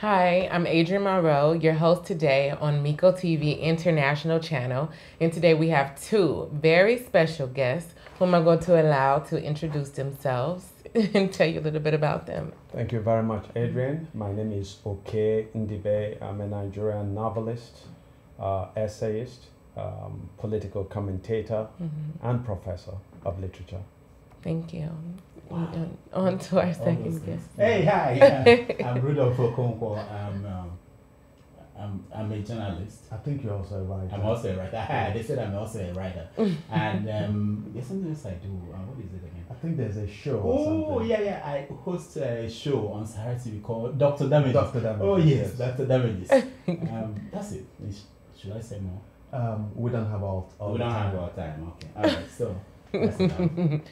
Hi, I'm Adrienne Monroe, your host today on MeCo TV International Channel. And today we have two very special guests whom I'm going to allow to introduce themselves and tell you a little bit about them. Thank you very much, Adrian. My name is Okey Ndibe. I'm a Nigerian novelist, essayist, political commentator, and professor of literature. Thank you. Wow. On to our second guest. Hey, hi. I'm Rudolph Okonkwo. I'm a journalist. I think you're also a writer. I'm also a writer. They said I'm also a writer. And there's something else I do. What is it again? I think there's a show or something. Oh, yeah. I host a show on Sahara TV called Dr. Damages. Dr. Damages. Oh, yes, Dr. Damages. That's it. Should I say more? We don't have all we the don't time. have all time. Okay. All right. So. That's enough.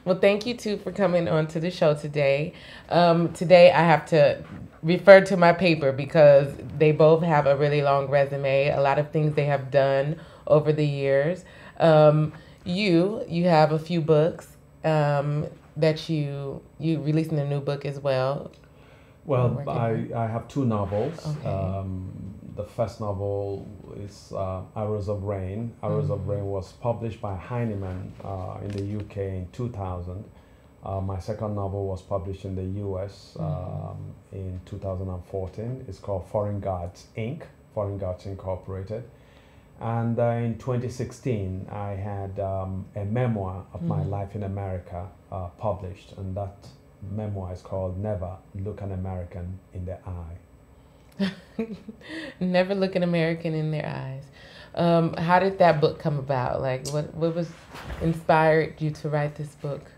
Well, thank you two for coming on to the show today. Today I have to refer to my paper because they both have a really long resume, a lot of things they have done over the years. You have a few books that you releasing a new book as well. Well, I have two novels. Okay. The first novel is Arrows of Rain. Arrows of Rain was published by Heinemann in the UK in 2000. My second novel was published in the US in 2014. It's called Foreign Gods Inc., Foreign Gods Incorporated. And in 2016, I had a memoir of my life in America published, and that memoir is called Never Look an American in the Eye. Never look an American in their eyes. How did that book come about? Like, what was inspired you to write this book?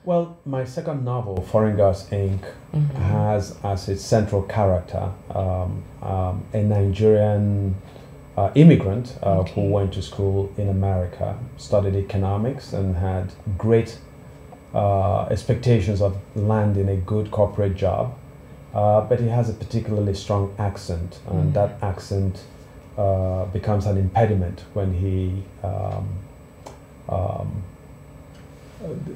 Well, my second novel, Foreign Gods Inc., has as its central character a Nigerian immigrant who went to school in America, studied economics, and had great expectations of landing a good corporate job. But he has a particularly strong accent, and that accent becomes an impediment when he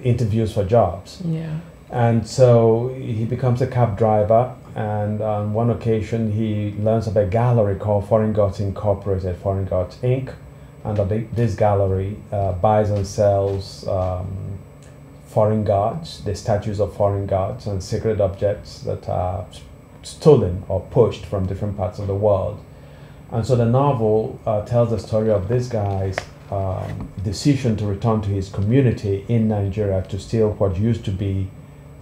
interviews for jobs. Yeah. And so he becomes a cab driver, and on one occasion he learns of a gallery called Foreign Gods Incorporated, Foreign Gods Inc., and this gallery buys and sells foreign gods, the statues of foreign gods and sacred objects that are stolen or pushed from different parts of the world. And so the novel tells the story of this guy's decision to return to his community in Nigeria to steal what used to be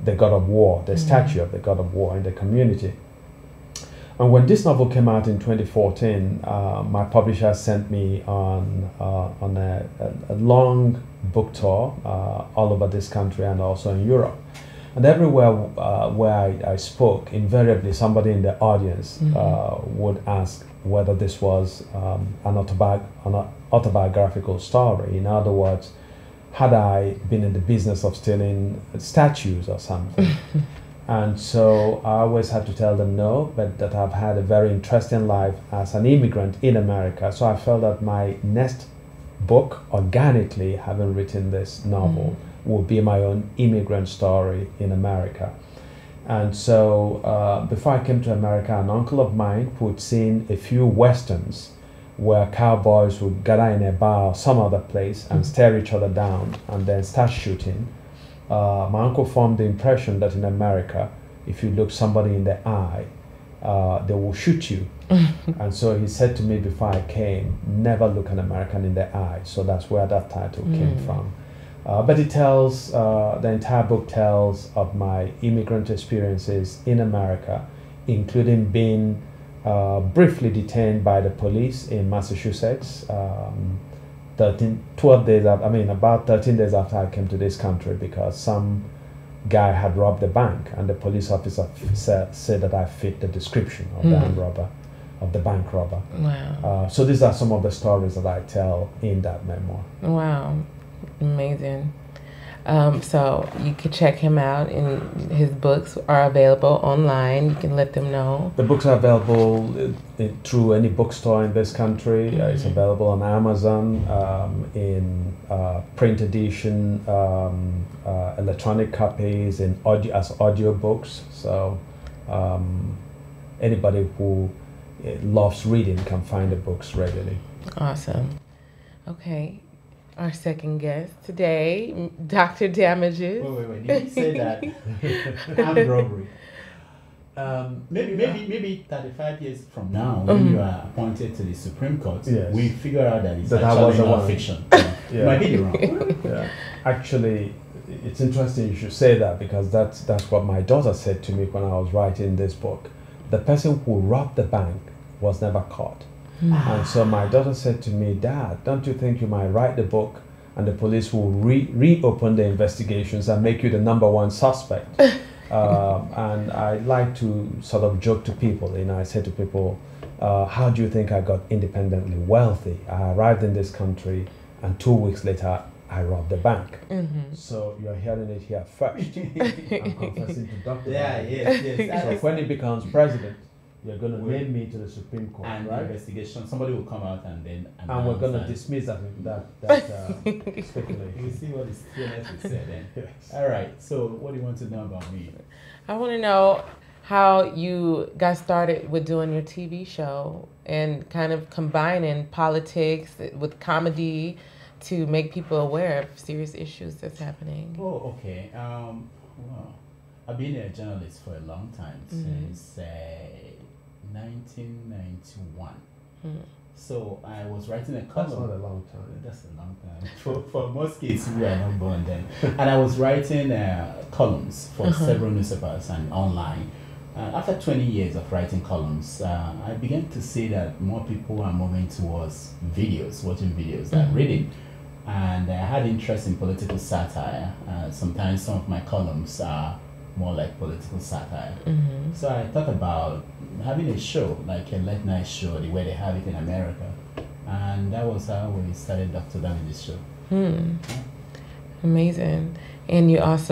the god of war, the statue of the god of war in the community. And when this novel came out in 2014, my publisher sent me on a long book tour all over this country and also in Europe. And everywhere where I spoke, invariably somebody in the audience would ask whether this was an autobiographical story. In other words, had I been in the business of stealing statues or something? And so I always had to tell them no, but that I've had a very interesting life as an immigrant in America. So I felt that my next book, organically having written this novel, would be my own immigrant story in America. And so before I came to America, an uncle of mine who'd seen a few westerns where cowboys would gather in a bar or some other place and stare each other down and then start shooting. My uncle formed the impression that in America, if you look somebody in the eye, they will shoot you. And so he said to me before I came, never look an American in the eye. So that's where that title came from. But it tells, the entire book tells of my immigrant experiences in America, including being briefly detained by the police in Massachusetts, 12 days after, about 13 days after I came to this country, because some guy had robbed the bank and the police officer said that I fit the description of the armed robber, of the bank robber. Wow. So these are some of the stories that I tell in that memoir. Wow. Amazing. So you can check him out, and his books are available online. You can let them know. The books are available through any bookstore in this country. It's available on Amazon in print edition, electronic copies, in audio as audio books. So anybody who loves reading can find the books readily. Awesome. Okay. Our second guest today, Dr. Damages. Wait. Did you say that armed robbery? Maybe 35 years from now, when you are appointed to the Supreme Court, we figure out that it's actually not fiction. You might be wrong. Yeah. Actually, it's interesting you should say that, because that's what my daughter said to me when I was writing this book. The person who robbed the bank was never caught. And so my daughter said to me, Dad, don't you think you might write the book and the police will reopen the investigations and make you the #1 suspect? And I like to sort of joke to people. I say to people, how do you think I got independently wealthy? I arrived in this country and 2 weeks later I robbed the bank. So you're hearing it here first. I'm confessing to Dr. Yes. So when he becomes president, you're going to name me to the Supreme Court, and right? the investigation, somebody will come out and then... And we're going to dismiss that speculation. We'll see what the students will say then. Yes. All right, so what do you want to know about me? I want to know how you got started with doing your TV show and kind of combining politics with comedy to make people aware of serious issues that's happening. Oh, okay. Well, I've been a journalist for a long time, since 1991. So I was writing a column. That's not a long time. That's a long time. For most kids who were not born then. And I was writing columns for several newspapers and online. After 20 years of writing columns, I began to see that more people are moving towards videos, watching videos than reading. And I had interest in political satire. Sometimes some of my columns are more like political satire. So I thought about having a show, like a late night show, the way they have it in America. And that was how we started Dr. Damages show. Amazing. And you have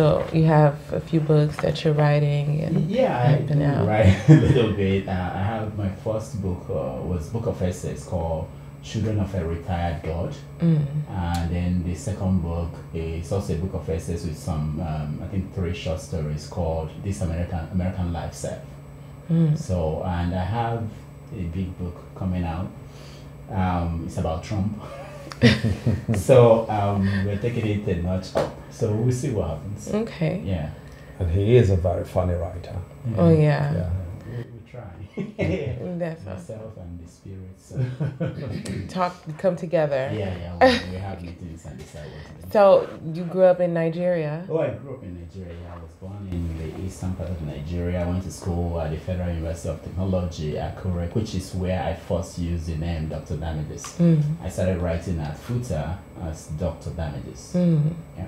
a few books that you're writing. And I do write a little bit. I have my first book, was book of essays called Children of a Retired God. And then the second book is also a book of essays with some, I think 3 short stories called This American Life Self. So, and I have a big book coming out. It's about Trump. So we're taking it a notch up. So we'll see what happens. Okay. Yeah. And he is a very funny writer. Oh, yeah. We try. That's myself and the spirits. Come together. Yeah. We have meetings and decide what to do. So you grew up in Nigeria? Oh, I grew up in Nigeria. I was born in the eastern part of Nigeria. I went to school at the Federal University of Technology, Akure, which is where I first used the name Dr. Damages. I started writing at FUTA as Dr. Damages. Yeah.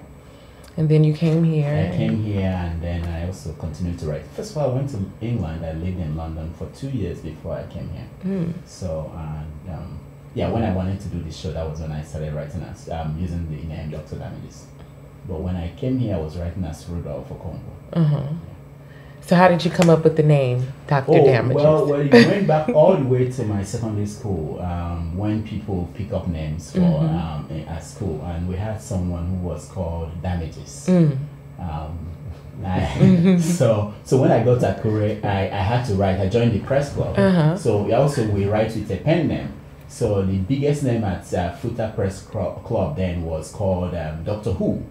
And then you came here. I came here, and then I also continued to write. First of all, I went to England. I lived in London for 2 years before I came here. So, when I wanted to do this show, that was when I started writing as using the name Dr. Damages. But when I came here, I was writing as Rudolph Okongo. So how did you come up with the name Dr. Damages? Well, it went back all the way to my secondary school when people pick up names for at school, and we had someone who was called Damages. So when I got to Akure, I had to write. I joined the press club. So we write with a pen name. So the biggest name at FUTA Press Club then was called Doctor Who.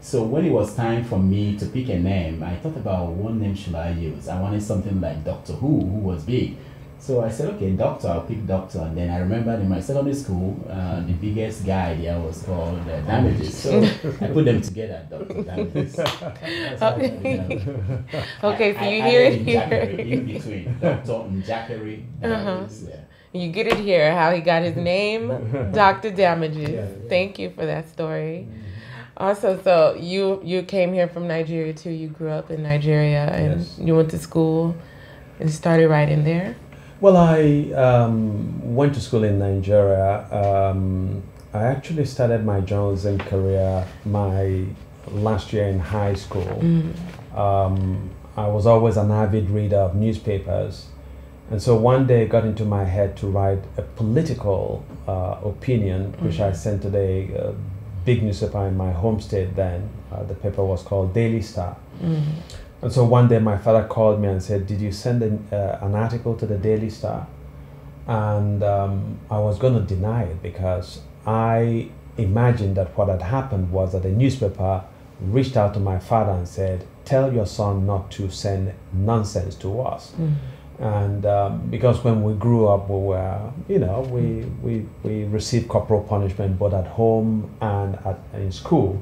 So when it was time for me to pick a name, I thought about what name should I use. I wanted something like Doctor Who was big. So I said, okay, Doctor, I'll pick Doctor. And then I remembered in my secondary school, the biggest guy there was called Damages. So I put them together, Dr. Damages. Okay, so you hear it here. In between, Dr. Njakiri Damages. You get it here, how he got his name, Dr. Damages. Thank you for that story. Also, so you came here from Nigeria too. You grew up in Nigeria and you went to school and started writing there? Well, I went to school in Nigeria. I actually started my journalism career my last year in high school. I was always an avid reader of newspapers. And so one day it got into my head to write a political opinion, which I sent to the big newspaper in my home state then. The paper was called Daily Star. And so one day my father called me and said, "Did you send an article to the Daily Star?" And I was going to deny it because I imagined that what had happened was that the newspaper reached out to my father and said, "Tell your son not to send nonsense to us." And because when we grew up, we were, we received corporal punishment both at home and in school.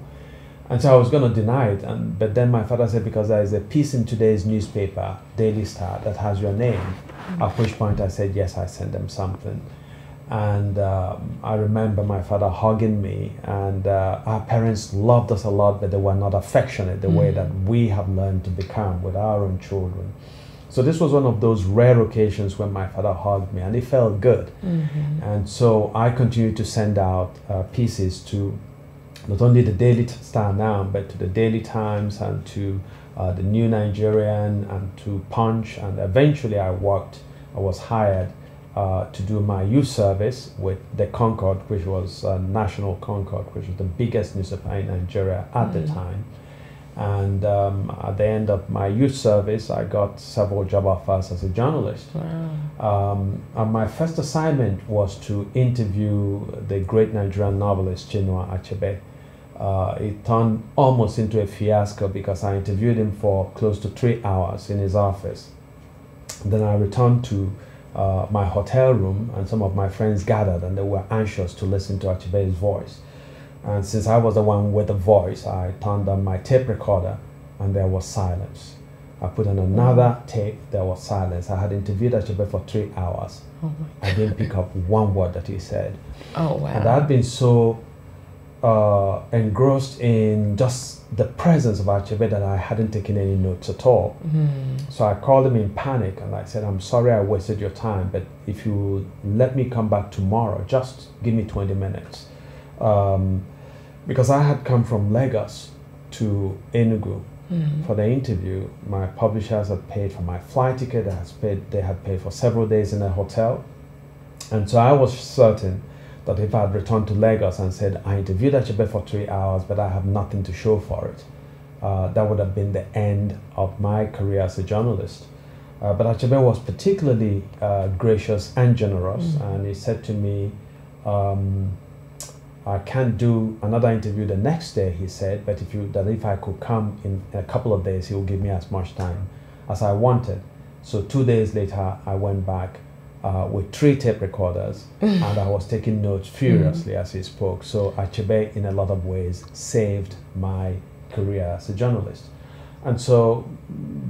And so I was going to deny it. But then my father said, because there is a piece in today's newspaper, Daily Star, that has your name. At which point I said, yes, I sent them something. And I remember my father hugging me, and our parents loved us a lot, but they were not affectionate the way that we have learned to become with our own children. So this was one of those rare occasions when my father hugged me, and it felt good. And so I continued to send out pieces to not only the Daily Star now, but to the Daily Times and to the New Nigerian and to Punch. And eventually I was hired to do my youth service with the Concord, which was National Concord, which was the biggest newspaper in Nigeria at the time. And at the end of my youth service, I got several job offers as a journalist. And my first assignment was to interview the great Nigerian novelist Chinua Achebe. It turned almost into a fiasco because I interviewed him for close to 3 hours in his office. Then I returned to my hotel room, and some of my friends gathered, and they were anxious to listen to Achebe's voice. And since I was the one with the voice, I turned on my tape recorder, and there was silence. I put on another tape, there was silence. I had interviewed Achebe for 3 hours. I didn't pick up one word that he said. Oh, wow. And I'd been so engrossed in just the presence of Achebe that I hadn't taken any notes at all. So I called him in panic, and I said, "I'm sorry I wasted your time, but if you let me come back tomorrow, just give me 20 minutes. Because I had come from Lagos to Enugu for the interview. My publishers had paid for my flight ticket. They had paid for several days in a hotel. And so I was certain that if I had returned to Lagos and said, I interviewed Achebe for 3 hours, but I have nothing to show for it, that would have been the end of my career as a journalist. But Achebe was particularly gracious and generous, and he said to me, I can't do another interview the next day, he said, but if I could come in a couple of days, he will give me as much time as I wanted. So 2 days later, I went back with 3 tape recorders, and I was taking notes furiously as he spoke. So Achebe, in a lot of ways, saved my career as a journalist. And so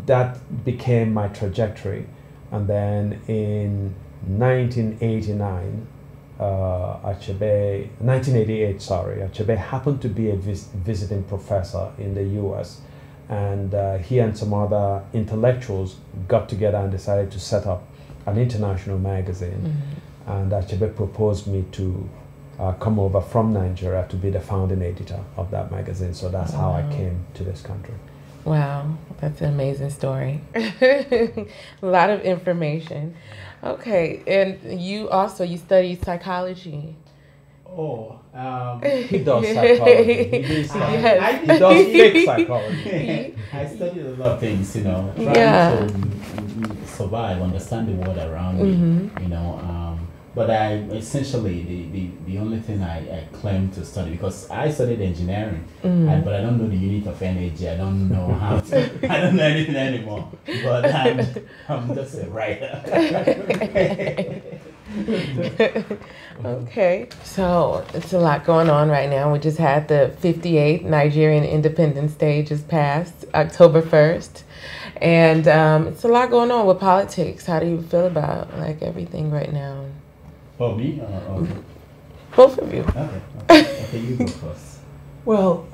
that became my trajectory. And then in 1988, Achebe happened to be a visiting professor in the US, and he and some other intellectuals got together and decided to set up an international magazine. And Achebe proposed me to come over from Nigeria to be the founding editor of that magazine. So that's how I came to this country. Wow, that's an amazing story. A lot of information. Okay, and you study psychology. He does psychology. He does fake psychology. I studied a lot of things, trying to survive, understand the world around me, But I essentially, the only thing I claim to study, because I studied engineering, but I don't know the unit of energy. I don't know how to, I don't know anything anymore. But I'm just a writer. Okay, so it's a lot going on right now. We just had the 58th Nigerian Independence Day just passed, October 1st. And it's a lot going on with politics. How do you feel about everything right now? Oh, me? Both of you. Okay, you go first. Well,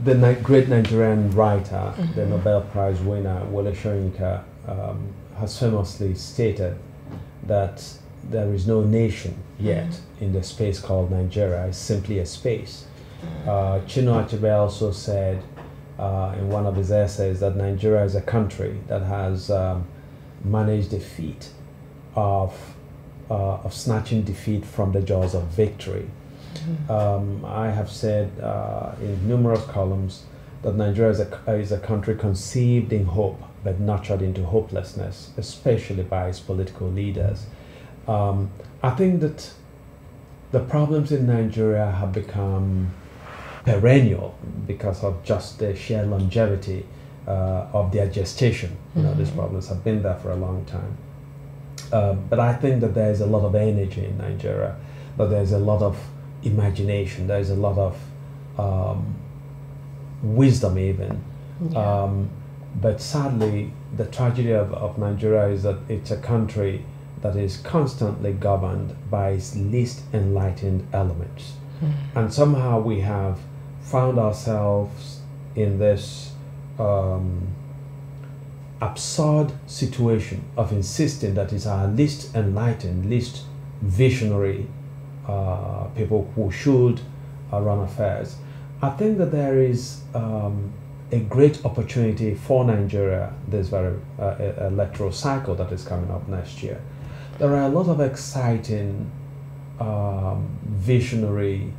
the great Nigerian writer, the Nobel Prize winner, Wole Soyinka, has famously stated that there is no nation yet in the space called Nigeria. It's simply a space. Chinua Achebe also said in one of his essays that Nigeria is a country that has managed the feat of snatching defeat from the jaws of victory. I have said in numerous columns that Nigeria is a country conceived in hope but nurtured into hopelessness, especially by its political leaders. I think that the problems in Nigeria have become perennial because of just the sheer longevity of their gestation. You know, these problems have been there for a long time. But I think that there is a lot of energy in Nigeria, that there is a lot of imagination, there is a lot of wisdom even. Yeah. But sadly, the tragedy of Nigeria is that it's a country that is constantly governed by its least enlightened elements. And somehow we have found ourselves in this absurd situation of insisting that it's our least enlightened, least visionary people who should run affairs. I think that there is a great opportunity for Nigeria this very electoral cycle that is coming up next year. There are a lot of exciting, visionary,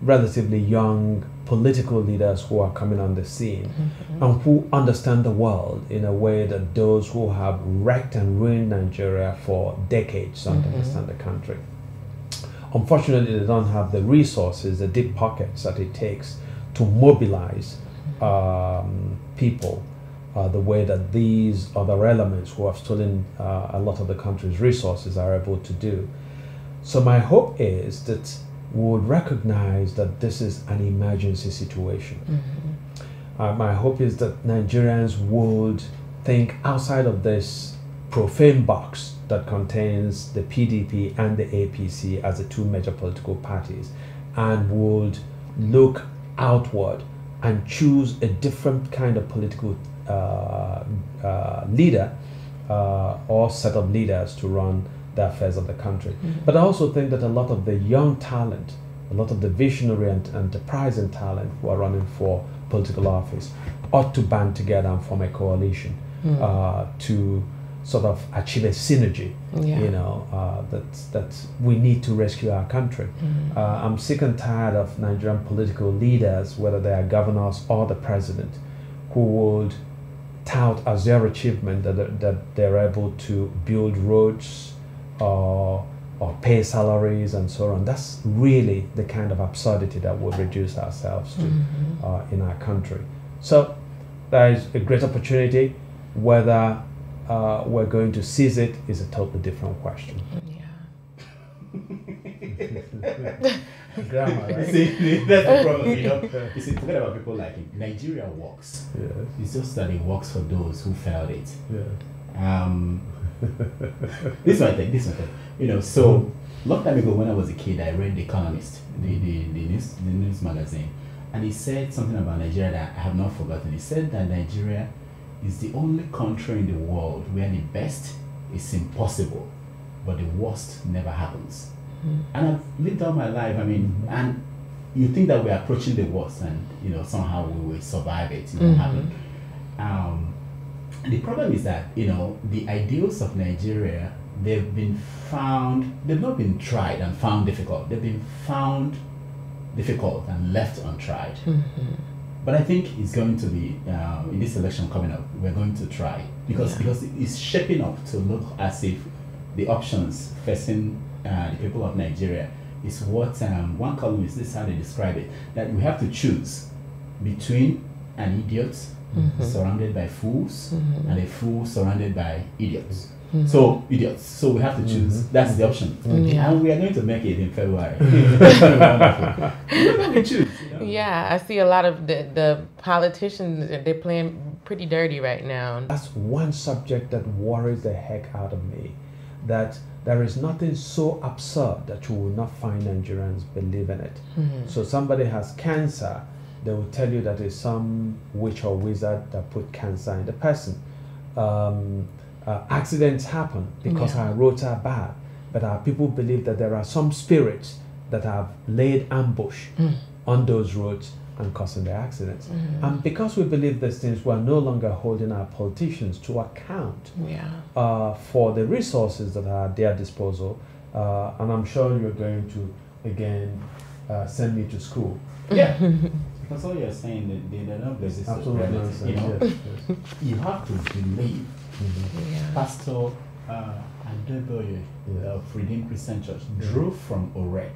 relatively young political leaders who are coming on the scene and who understand the world in a way that those who have wrecked and ruined Nigeria for decades don't understand the country. Unfortunately, they don't have the resources, the deep pockets that it takes to mobilize people the way that these other elements who have stolen a lot of the country's resources are able to do. So my hope is that we would recognize that this is an emergency situation. My hope is that Nigerians would think outside of this profane box that contains the PDP and the APC as the two major political parties, and would look outward and choose a different kind of political leader or set of leaders to run the affairs of the country. But I also think that a lot of the young talent, a lot of the visionary and enterprising talent who are running for political office ought to band together and form a coalition to sort of achieve a synergy, you know, that we need to rescue our country. I'm sick and tired of Nigerian political leaders, whether they are governors or the president, who would tout as their achievement that they're able to build roads or pay salaries and so on. That's really the kind of absurdity that we'll reduce ourselves to in our country. So there is a great opportunity. Whether we're going to seize it is a totally different question. Grammar, right? See, that's the problem, you know. You see, forget about people like it. Nigeria works. Yes. It's just that it works for those who felt it. Yeah. This one thing. You know, so long time ago when I was a kid, I read The Economist, the news magazine, and he said something about Nigeria that I have not forgotten. He said that Nigeria is the only country in the world where the best is impossible, but the worst never happens. And I've lived all my life, I mean, and you think that we're approaching the worst and, you know, somehow we will survive it, you know, happen. The problem is that, you know, the ideals of Nigeria, they've not been tried and found difficult. They've been found difficult and left untried. But I think it's going to be, in this election coming up, we're going to try, because it's shaping up to look as if the options facing the people of Nigeria is what one columnist, this is how they describe it, that we have to choose between an idiot surrounded by fools and a fool surrounded by idiots. So idiots. So we have to choose. That's the option, and we are going to make it in February. We choose. You know? Yeah, I see a lot of the politicians. They're playing pretty dirty right now. That's one subject that worries the heck out of me. That there is nothing so absurd that you will not find Nigerians believe in it. So somebody has cancer, they will tell you that it's some witch or wizard that put cancer in the person. Accidents happen because our roads are bad, but our people believe that there are some spirits that have laid ambush on those roads and causing the accidents. And because we believe these things, we are no longer holding our politicians to account for the resources that are at their disposal And I'm sure you're going to again send me to school. Yeah. Because all you're saying, they don't resist Absolutely reality. You know, yes, yes. you have to believe. Yeah. Pastor Ndebe of Redeemed Christian Church drove from Ore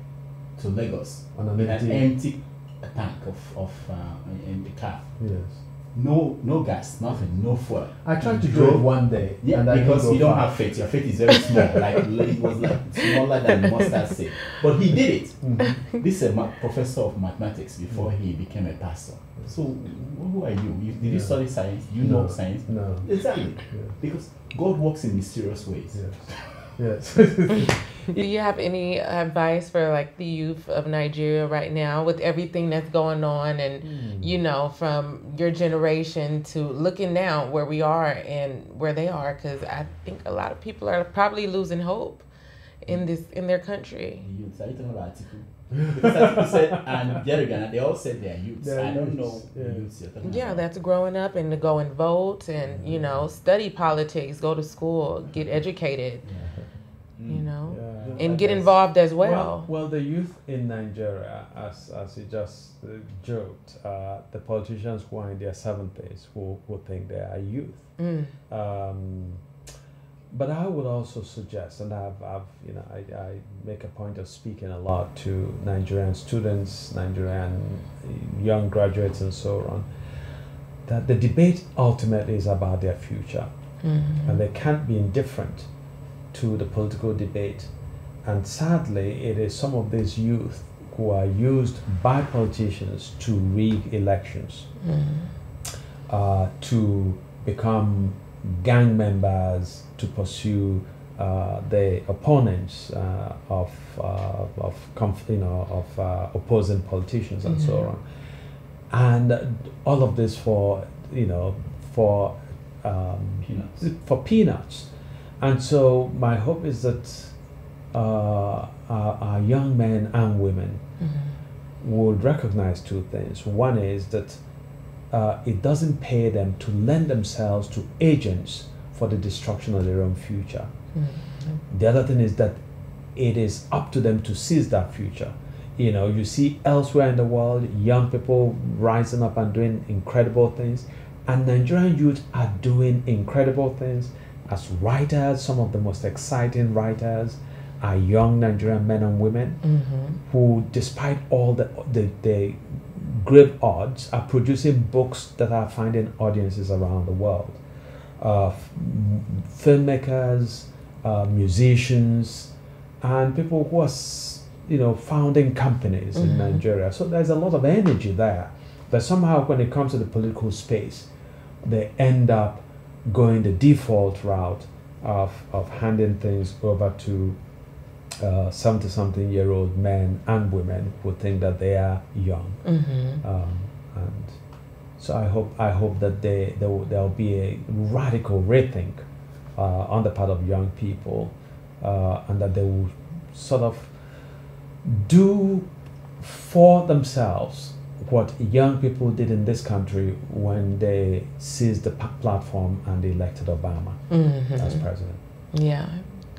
to Lagos On in an empty- empty tank in the car. Yes. No gas, nothing, no fuel. I tried to He do it drove- one day. Yeah, and I didn't because go you don't far. have faith. Your faith is very small. It was like smaller than mustard seed. But he did it. This is a professor of mathematics before he became a pastor. So who are you? Did you study science? You know science? No. Exactly. Yeah. Because God works in mysterious ways. Yes. Do you have any advice for like the youth of Nigeria right now with everything that's going on and you know, from your generation to looking now where we are and where they are? Because I think a lot of people are probably losing hope in their country. The youths. Are you talking about Atiku? Because Atiku said, and Jerigana, they all said they're youths. They're I don't youths, know yeah. the youths you're talking Yeah, about. that's growing up and to go and vote and, you know, study politics, go to school, get educated, you know, Yeah. and get involved as well. Well, the youth in Nigeria, as you just joked, the politicians who are in their 70s who think they are youth. But I would also suggest, and I make a point of speaking a lot to Nigerian students, Nigerian young graduates, and so on, that the debate ultimately is about their future, and they can't be indifferent to the political debate. And sadly, it is some of these youth who are used by politicians to rig elections, to become gang members, to pursue the opponents of opposing politicians and so on, and all of this for peanuts. And so my hope is that our young men and women would recognize two things. One is that it doesn't pay them to lend themselves to agents for the destruction of their own future. The other thing is that it is up to them to seize that future. You know, you see elsewhere in the world, young people rising up and doing incredible things, and Nigerian youth are doing incredible things. As writers, some of the most exciting writers are young Nigerian men and women who, despite all the grave odds, are producing books that are finding audiences around the world. Filmmakers, musicians, and people who are, founding companies in Nigeria. So there's a lot of energy there. But somehow, when it comes to the political space, they end up going the default route of handing things over to 70-something-year-old men and women who think that they are young. And so I hope that there'll be a radical rethink on the part of young people, and that they will sort of do for themselves what young people did in this country when they seized the platform and they elected Obama as president. Yeah,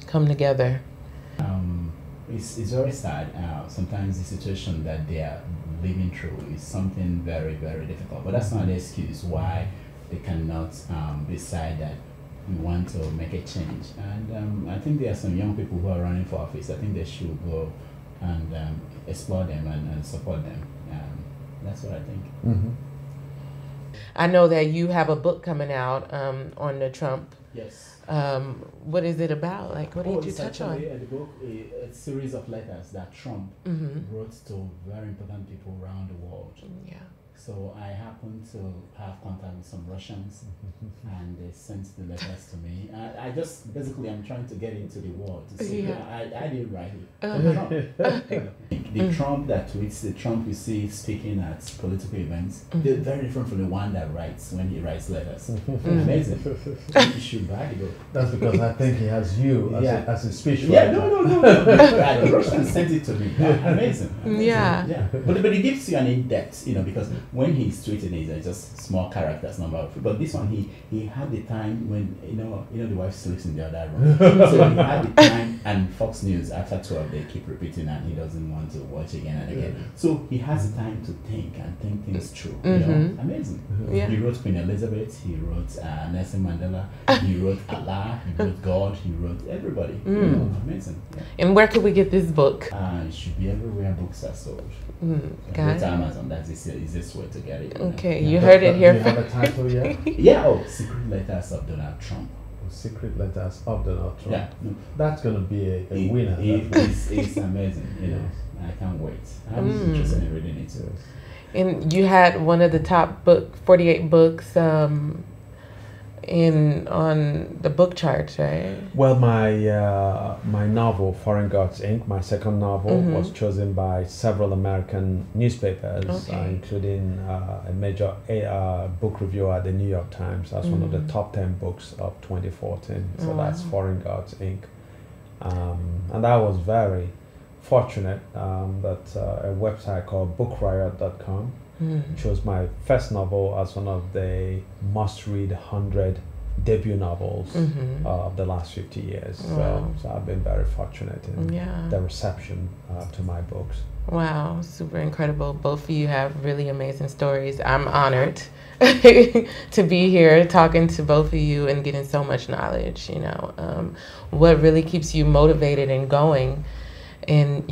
come together. It's very sad. Sometimes the situation that they are living through is something very, very difficult. But that's not an excuse why they cannot decide that we want to make a change. And I think there are some young people who are running for office. I think they should go and explore them and support them. That's what I think. I know that you have a book coming out on the Trump. Yes. What is it about? Like, what did you touch on? The book is a series of letters that Trump wrote to very important people around the world. Yeah. So I happened to have contact with some Russians, and they sent the letters to me. I just basically I'm trying to get into the war to see. Yeah. I didn't write it. The Trump that tweets, the Trump you see speaking at political events, they're very different from the one that writes when he writes letters. Amazing. You should buy the book. That's because I think he has you as a speech Yeah, writer. no. The Russian sent it to me. Amazing. Yeah. But it gives you an in-depth, because when he's tweeting it's just small characters, number. But this one, he had the time when, the wife sleeps in the other room. So he had the time And Fox News, after 12, they keep repeating and he doesn't want to watch again and again. So he has the time to think and think things through. You know, amazing. Yeah. He wrote Queen Elizabeth, he wrote Nelson Mandela, he wrote Allah, he wrote God, he wrote everybody. You know, amazing. Yeah. And where could we get this book? It should be everywhere books are sold. Got it. Amazon, that's the easiest way to get it. Okay, Yeah. you heard it here Do you have first. a title yet? Yeah, Secret Letters of Donald Trump. Secret Letters of Donald Trump. Yeah, no, That's going to be a winner. it's amazing, you know. I can't wait. I'm interested in reading it. And you had one of the top 48 books on the book charts, right? Well, my novel, Foreign Gods Inc., my second novel, was chosen by several American newspapers, including a major book reviewer at the New York Times as one of the top 10 books of 2014. So that's Foreign Gods Inc. And I was very fortunate that a website called bookriot.com chose my first novel as one of the must-read 100 debut novels of the last 50 years. So I've been very fortunate in the reception to my books. Wow, super incredible. Both of you have really amazing stories. I'm honored to be here talking to both of you and getting so much knowledge. You know, what really keeps you motivated and going in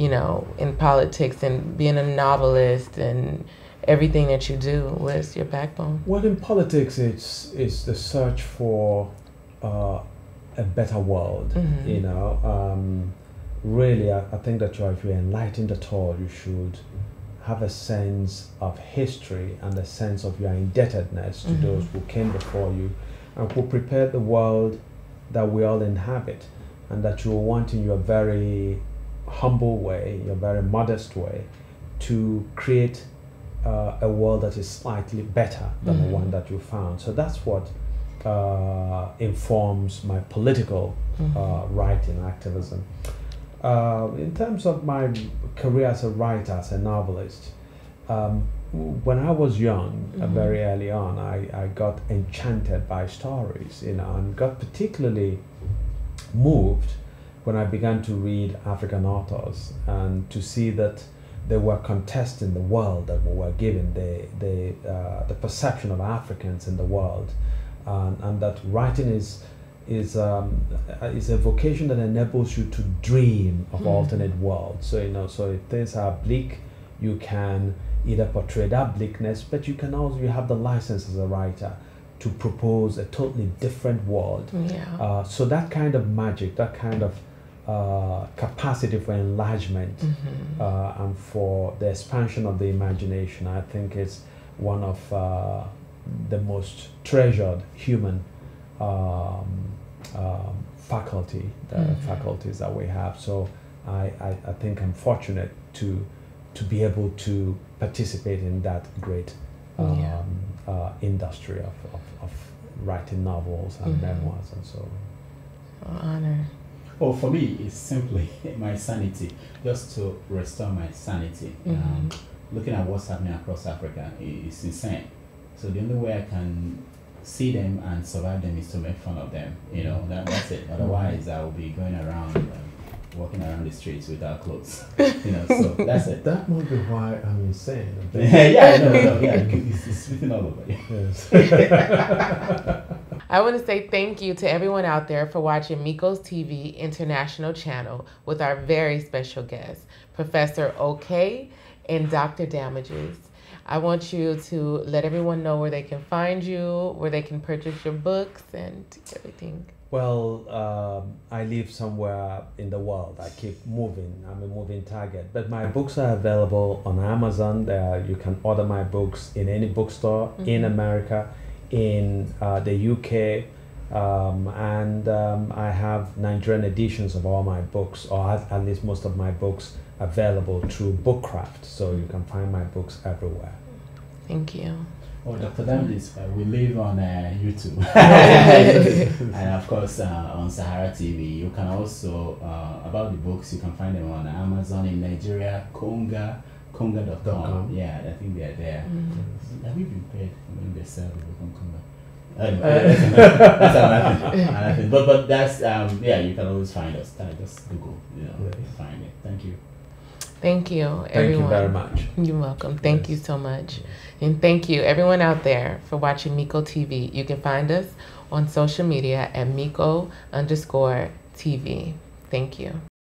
politics and being a novelist and everything that you do? What's your backbone? Well, in politics, it's the search for a better world. You know, really, I think that if you're enlightened at all, you should have a sense of history and a sense of your indebtedness to those who came before you and who prepared the world that we all inhabit, and that you want in your very humble way, your very modest way, to create a world that is slightly better than the one that you found. So that's what informs my political writing activism. In terms of my career as a writer, as a novelist, when I was young, very early on, I got enchanted by stories, you know, and got particularly moved when I began to read African authors and to see that they were contesting the world that we were given, the perception of Africans in the world, and that writing is a vocation that enables you to dream of alternate worlds. So, you know, so if things are bleak, you can either portray that bleakness, but you can also, you have the license as a writer to propose a totally different world. So that kind of magic, that kind of capacity for enlargement and for the expansion of the imagination, I think is one of the most treasured human faculties that we have. So I think I'm fortunate to be able to participate in that great industry of writing novels and memoirs and so on. Honor. Well, for me, it's simply my sanity, just to restore my sanity. Looking at what's happening across Africa is insane. So the only way I can see them and survive them is to make fun of them. You know, that's it. Otherwise, I will be going around, walking around the streets without clothes. You know, so that's it. That might be why I'm insane. It's written all over. Yes. I want to say thank you to everyone out there for watching MeCo's TV International Channel with our very special guests, Professor Okey and Dr. Damages. I want you to let everyone know where they can find you, where they can purchase your books and everything. Well, I live somewhere in the world. I keep moving. I'm a moving target. But my books are available on Amazon. You can order my books in any bookstore in America, in the UK, and I have Nigerian editions of all my books, or at least most of my books, available through Bookcraft. So you can find my books everywhere. Thank you. Oh, Dr. Damages, we live on YouTube. And of course on Sahara TV. You can also, about the books, you can find them on Amazon in Nigeria, Konga.com. Yeah, I think they're there. Have you been paid when they sell the book on Konga? That's another thing. But that's yeah, you can always find us. Just Google, find it. Thank you. Thank you, Thank everyone. you very much. You're welcome. Thank you so much. And thank you, everyone out there, for watching MeCo TV. You can find us on social media at MeCo_TV. Thank you.